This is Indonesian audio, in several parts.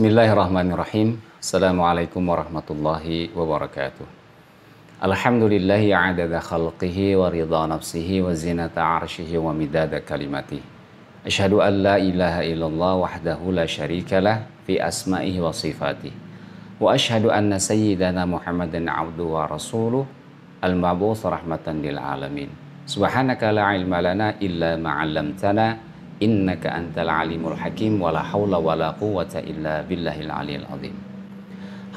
Bismillahirrahmanirrahim. Assalamualaikum warahmatullahi wabarakatuh. Alhamdulillahi adada khalqihi wa ridha nafsihi wa zinata arshihi wa midada kalimatihi. Asyhadu an la ilaha illallah wahdahu la syarikalah fi asma'ihi wa sifatihi. Wa asyhadu anna sayyidana Muhammadan abduhu wa rasuluh al-mab'uts rahmatan lil alamin. Subhanaka la ilma lana illa ma 'allamtana innaka antal alimul hakim wala haula wala quwwata illa billahil aliyil azim.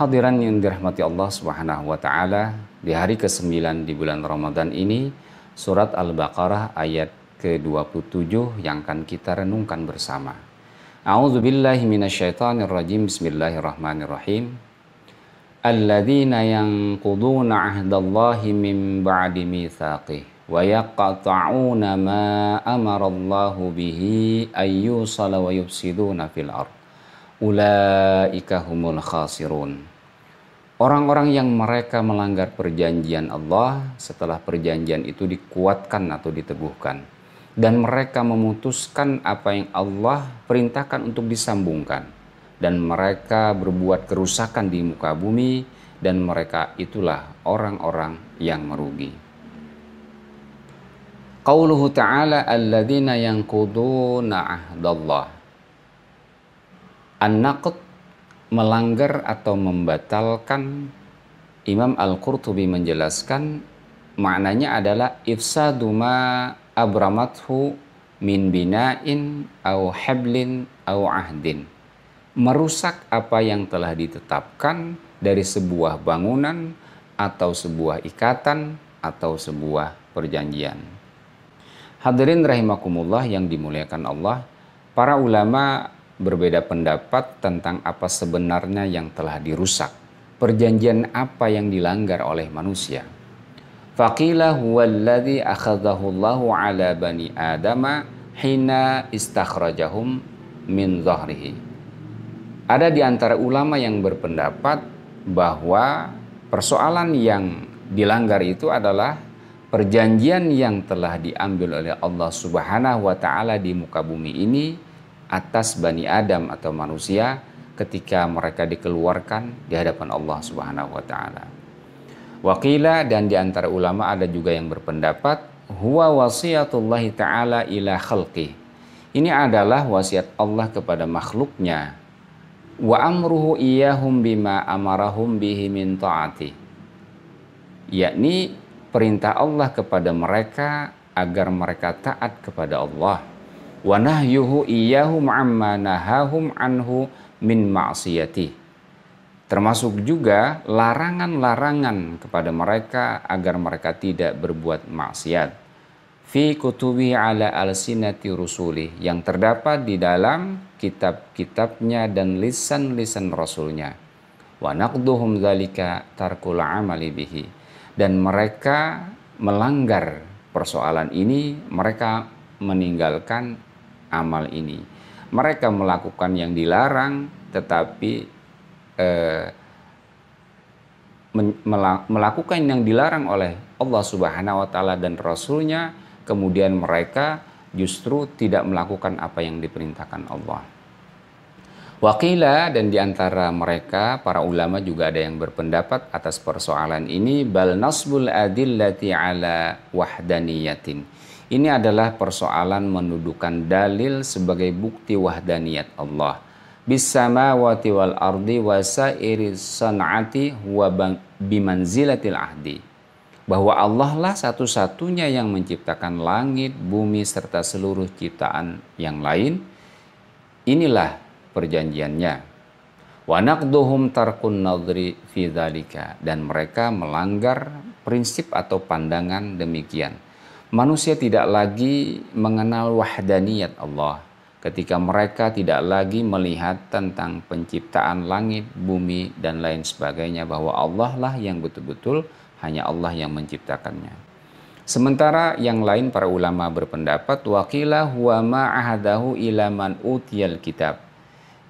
Hadiran yang dirahmati Allah Subhanahu wa taala, di hari ke-9 di bulan Ramadan ini, surat Al-Baqarah ayat ke-27 yang akan kita renungkan bersama. A'udzubillahi minasyaitonir rajim. Bismillahirrahmanirrahim. Alladzina yanquduna 'ahdallahi min ba'di mitsaqih wa yaqta'una ma amarallahu bihi ayyusala wa yufsiduna fil ard ulaika humul khasirun. Orang-orang yang mereka melanggar perjanjian Allah setelah perjanjian itu dikuatkan atau diteguhkan, dan mereka memutuskan apa yang Allah perintahkan untuk disambungkan, dan mereka berbuat kerusakan di muka bumi, dan mereka itulah orang-orang yang merugi. Qauluhu ta'ala alladzina yanquduna ahdallah. An-naqd, melanggar atau membatalkan. Imam Al-Qurtubi menjelaskan maknanya adalah ifsadu ma abramathu min bina'in au hablin au ahdin. Merusak apa yang telah ditetapkan dari sebuah bangunan atau sebuah ikatan atau sebuah perjanjian. Hadirin rahimakumullah yang dimuliakan Allah, para ulama berbeda pendapat tentang apa sebenarnya yang telah dirusak. Perjanjian apa yang dilanggar oleh manusia. Faqila huwallazi akhadhahu Allahu ala bani Adama hina istakhrajahum min zahrihi. Ada di antara ulama yang berpendapat bahwa persoalan yang dilanggar itu adalah perjanjian yang telah diambil oleh Allah Subhanahu wa ta'ala di muka bumi ini atas Bani Adam atau manusia ketika mereka dikeluarkan di hadapan Allah Subhanahu wa ta'ala. Waqila, dan di antara ulama ada juga yang berpendapat huwa wasiyatullahi ta'ala ila khalqih. Ini adalah wasiat Allah kepada makhluknya. Wa amruhu iyahum bima amarahum bihi min ta'ati. Yakni perintah Allah kepada mereka agar mereka taat kepada Allah. Wa nahyuhu iyyahum amma nahahum anhu min ma'siyati. Termasuk juga larangan-larangan kepada mereka agar mereka tidak berbuat maksiat. Fi kutubi ala alsinati rusuli, yang terdapat di dalam kitab-kitabnya dan lisan-lisan rasulnya. Wa naqduhum dzalika tarkul amali bihi. Dan mereka melanggar persoalan ini, mereka meninggalkan amal ini. Mereka melakukan yang dilarang, tetapi melakukan yang dilarang oleh Allah Subhanahu wa ta'ala dan Rasulnya, kemudian mereka justru tidak melakukan apa yang diperintahkan Allah. Waqila, dan diantara mereka para ulama juga ada yang berpendapat atas persoalan ini, bal nasbul adillati ala wahdaniyatin. Ini adalah persoalan mendudukan dalil sebagai bukti wahdaniyat Allah. Bis samawati wal ardi wa sairi san'ati huwa bimanzilatil ahdi. Bahwa Allah lah satu-satunya yang menciptakan langit, bumi serta seluruh ciptaan yang lain. Inilah perjanjiannya. Wa naqduhum tarkun nadri fi dzalika, dan mereka melanggar prinsip atau pandangan demikian. Manusia tidak lagi mengenal wahdaniyat Allah ketika mereka tidak lagi melihat tentang penciptaan langit, bumi dan lain sebagainya, bahwa Allah lah yang betul-betul hanya Allah yang menciptakannya. Sementara yang lain para ulama berpendapat waqila huwa ma ahadahu ila man utiyal kitab.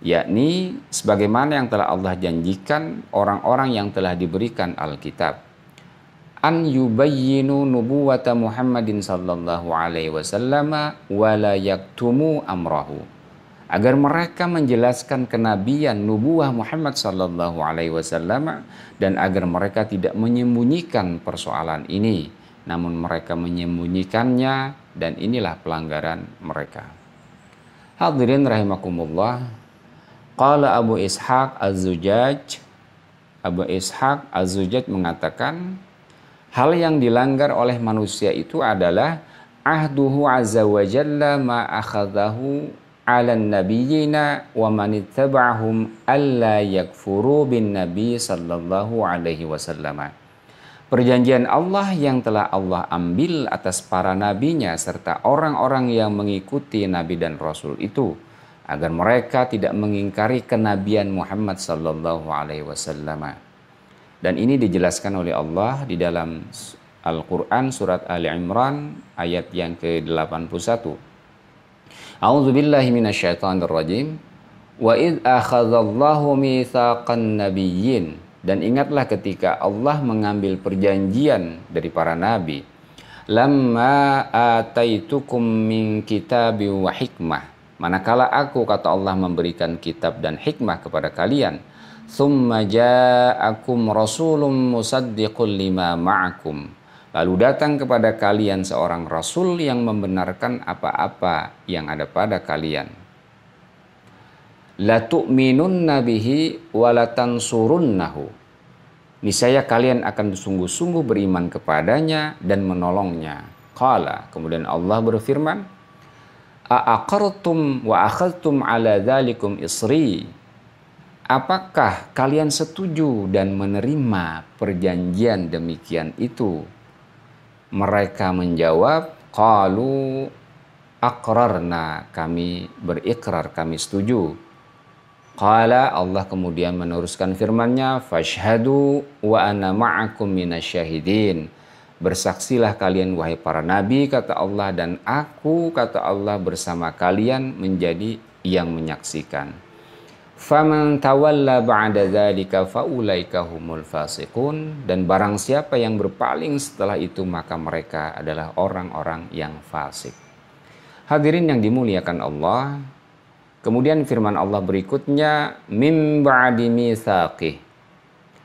Yakni sebagaimana yang telah Allah janjikan orang-orang yang telah diberikan Alkitab. An yubayyinu nubuwata Muhammadin sallallahu alaihi wasallam wa la yaktumu amrahu. agar mereka menjelaskan kenabian nubuah Muhammad sallallahu alaihi wasallam dan agar mereka tidak menyembunyikan persoalan ini, namun mereka menyembunyikannya, dan inilah pelanggaran mereka. Hadirin rahimakumullah, qala Abu Ishaq Az-Zujaj, Abu Ishaq Az-Zujaj mengatakan, hal yang dilanggar oleh manusia itu adalah ahduhu azza wa jalla ma akhadahu ala nabiyyina wa man ittaba'ahum alla yakfuru bin nabi sallallahu alaihi wasallam. Perjanjian Allah yang telah Allah ambil atas para nabinya serta orang-orang yang mengikuti nabi dan rasul itu, agar mereka tidak mengingkari kenabian Muhammad sallallahu alaihi wasallam. Dan ini dijelaskan oleh Allah di dalam Al-Quran surat Ali Imran ayat yang ke-81. A'udzu billahi minasyaitonir rajim. Wa id akhadallahu mitsaqan nabiyyin, dan ingatlah ketika Allah mengambil perjanjian dari para nabi. Lamma ataitukum min kitabi wa hikmah, manakala aku, kata Allah, memberikan kitab dan hikmah kepada kalian. Tsumma ja'akum rasulun musaddiqul lima ma'akum, lalu datang kepada kalian seorang rasul yang membenarkan apa-apa yang ada pada kalian. La tu'minunna bihi wa la tansurunnahu, niscaya kalian akan sungguh-sungguh beriman kepadanya dan menolongnya. Qala, kemudian Allah berfirman, a'aqartum wa akhadtum ala dzalikum isri, apakah kalian setuju dan menerima perjanjian demikian itu? Mereka menjawab, qalu aqrarna, kami berikrar, kami setuju. Qala, Allah kemudian meneruskan firman-Nya, fashhadu wa ana ma'akum minasyahidin, bersaksilah kalian wahai para nabi, kata Allah, dan aku, kata Allah, bersama kalian menjadi yang menyaksikan. Faman tawalla ba'da dzalika faulaika humul fasiqun, dan barang siapa yang berpaling setelah itu maka mereka adalah orang-orang yang fasik. Hadirin yang dimuliakan Allah, kemudian firman Allah berikutnya, mim ba'di mitsaqih,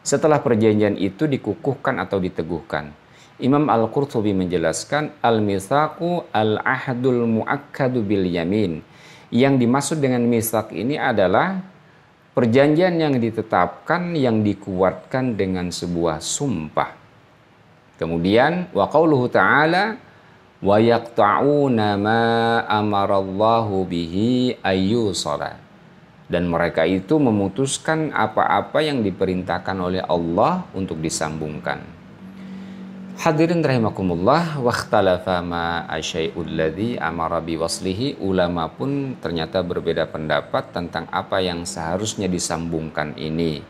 setelah perjanjian itu dikukuhkan atau diteguhkan. Imam Al-Qurtubi menjelaskan, al-mitsaqu al-ahdul muakkadu bil yamin. Yang dimaksud dengan mitsaq ini adalah perjanjian yang ditetapkan, yang dikuatkan dengan sebuah sumpah. Kemudian wa qauluhu ta'ala wa yaqta'una ma amarallahu bihi ayyusala, dan mereka itu memutuskan apa-apa yang diperintahkan oleh Allah untuk disambungkan. Hadirin rahimakumullah, wakhtalafa ma asyai'ul ladzi amara biwaslihi, ulama pun ternyata berbeda pendapat tentang apa yang seharusnya disambungkan ini.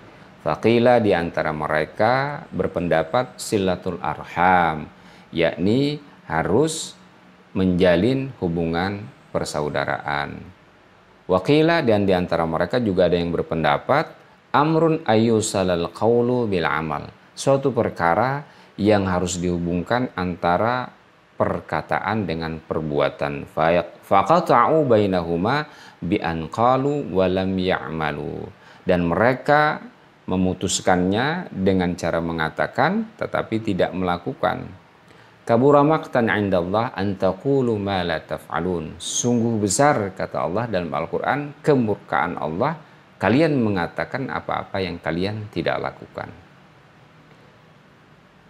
Faqila, di antara mereka berpendapat silatul arham, yakni harus menjalin hubungan persaudaraan. Waqila, dan di antara mereka juga ada yang berpendapat amrun ayyusalal qawlu bil amal, suatu perkara yang harus dihubungkan antara perkataan dengan perbuatan. Faqata'u bainahuma bi an qalu wa lam ya'malu, dan mereka memutuskannya dengan cara mengatakan tetapi tidak melakukan. Kabura maqtan 'indallah an taqulu ma la taf'alun, sungguh besar, kata Allah dalam Al-Qur'an, kemurkaan Allah kalian mengatakan apa-apa yang kalian tidak lakukan.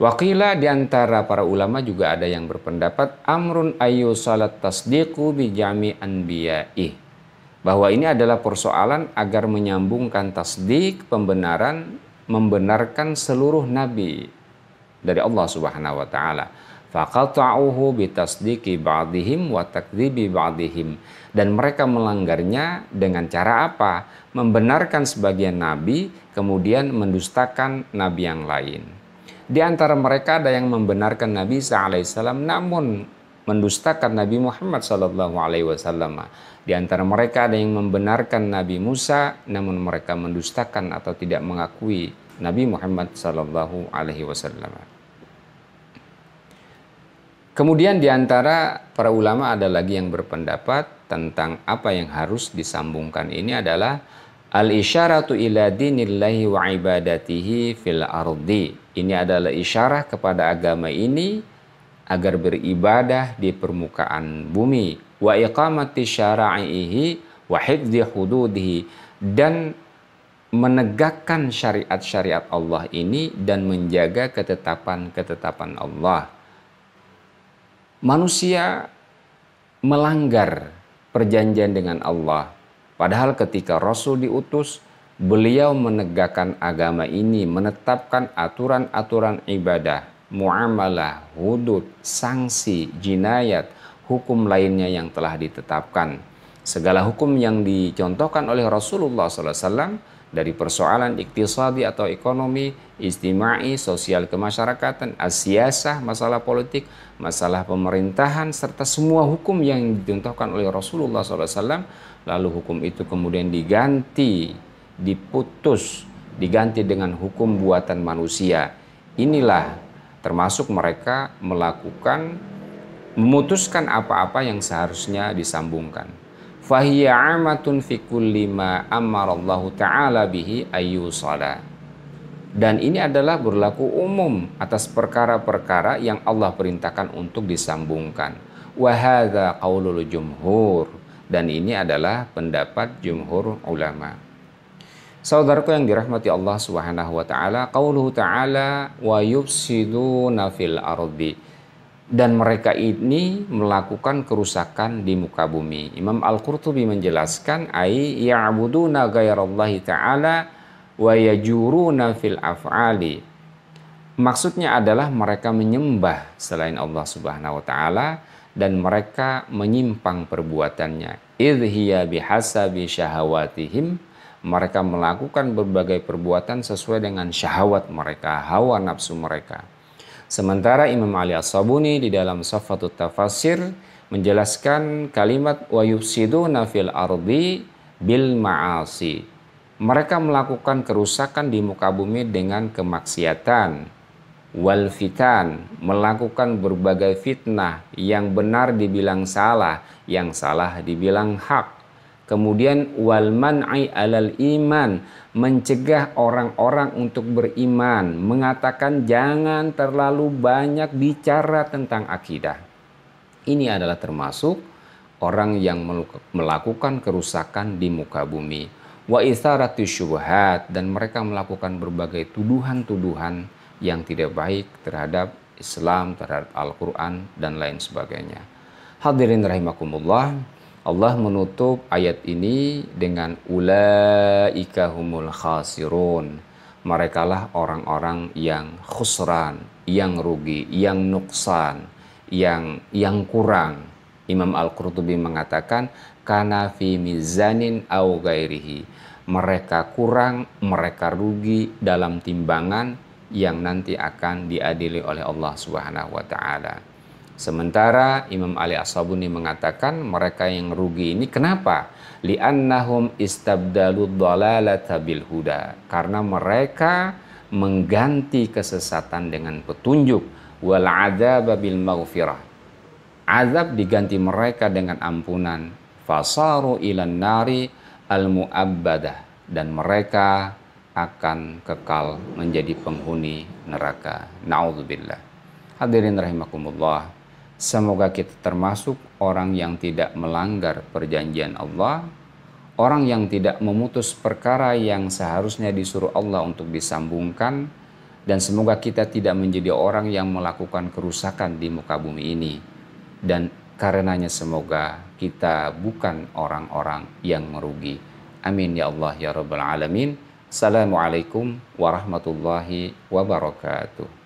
Waqila, di antara para ulama juga ada yang berpendapat amrun ayyu salat tasdiqu bi jami anbiya'i, bahwa ini adalah persoalan agar menyambungkan tasdik, pembenaran, membenarkan seluruh nabi dari Allah Subhanahu wa taala. Faqata'uhu bi tasdiqi ba'dihim wa takdzibi ba'dihim, dan mereka melanggarnya dengan cara apa? Membenarkan sebagian nabi kemudian mendustakan nabi yang lain. Di antara mereka ada yang membenarkan Nabi Isa alaihissalam namun mendustakan Nabi Muhammad sallallahu alaihi wasallam. Di antara mereka ada yang membenarkan Nabi Musa namun mereka mendustakan atau tidak mengakui Nabi Muhammad sallallahu alaihi wasallam. Kemudian di antara para ulama ada lagi yang berpendapat tentang apa yang harus disambungkan ini adalah al-isyaratu ila dinillahi wa ibadatihi fil ardi. Ini adalah isyarah kepada agama ini agar beribadah di permukaan bumi, wa iqamati syara'ihi wa hifdzi hududihi, dan menegakkan syariat-syariat Allah ini dan menjaga ketetapan-ketetapan Allah. Manusia melanggar perjanjian dengan Allah. Padahal ketika Rasul diutus, beliau menegakkan agama ini, menetapkan aturan-aturan ibadah, muamalah, hudud, sanksi, jinayat, hukum lainnya yang telah ditetapkan. Segala hukum yang dicontohkan oleh Rasulullah SAW dari persoalan iktisadi atau ekonomi, ijtimai, sosial kemasyarakatan, asiyasah, masalah politik, masalah pemerintahan, serta semua hukum yang dicontohkan oleh Rasulullah SAW, lalu hukum itu kemudian diganti, diputus, diganti dengan hukum buatan manusia. Inilah termasuk mereka memutuskan apa-apa yang seharusnya disambungkan. Fahiya amatun fi kulli ma amarallahu ta'ala bihi ayyusala. Dan ini adalah berlaku umum atas perkara-perkara yang Allah perintahkan untuk disambungkan. Wa hadza qaulul jumhur, dan ini adalah pendapat jumhur ulama. Saudaraku yang dirahmati Allah Subhanahu wa taala, qauluhu ta'ala wa yufsiduna fil ardi. Dan mereka ini melakukan kerusakan di muka bumi. Imam Al-Qurtubi menjelaskan, ay ya'buduna ghairallahi ta'ala wa yajuruna fil af'ali. Maksudnya adalah mereka menyembah selain Allah Subhanahu wa taala dan mereka menyimpang perbuatannya. Idh hiya bihasabi syahawatihim. Mereka melakukan berbagai perbuatan sesuai dengan syahwat mereka, hawa nafsu mereka. Sementara Imam Ali As-Sabuni di dalam Safatut Tafasir menjelaskan kalimat wa yufsiduna fil ardi bil ma'asi. Mereka melakukan kerusakan di muka bumi dengan kemaksiatan. Wal fitan, melakukan berbagai fitnah, yang benar dibilang salah, yang salah dibilang hak. Kemudian wal man'i alal iman, mencegah orang-orang untuk beriman, mengatakan jangan terlalu banyak bicara tentang akidah. Ini adalah termasuk orang yang melakukan kerusakan di muka bumi. Wa itsaratu syubhat, dan mereka melakukan berbagai tuduhan-tuduhan yang tidak baik terhadap Islam, terhadap Al-Quran dan lain sebagainya. Hadirin rahimakumullah, Allah menutup ayat ini dengan ulaika humul khasirun. Merekalah orang-orang yang khusran, yang rugi, yang nuksan, yang kurang. Imam Al-Qurtubi mengatakan kana fi mizanin au ghairihi. Mereka kurang, mereka rugi dalam timbangan yang nanti akan diadili oleh Allah Subhanahu wa taala. Sementara Imam Ali As-Sabuni mengatakan mereka yang rugi ini kenapa? Li'annahum istabdalud dhalalata bil huda. Karena mereka mengganti kesesatan dengan petunjuk. Wal adzaba bil maghfirah. Azab diganti mereka dengan ampunan. Fasaru ilan nari al mu'abbadah. Dan mereka akan kekal menjadi penghuni neraka. Na'udzubillah. Hadirin rahimakumullah. Semoga kita termasuk orang yang tidak melanggar perjanjian Allah, orang yang tidak memutus perkara yang seharusnya disuruh Allah untuk disambungkan, dan semoga kita tidak menjadi orang yang melakukan kerusakan di muka bumi ini. Dan karenanya semoga kita bukan orang-orang yang merugi. Amin ya Allah ya Rabbal Alamin. Assalamualaikum warahmatullahi wabarakatuh.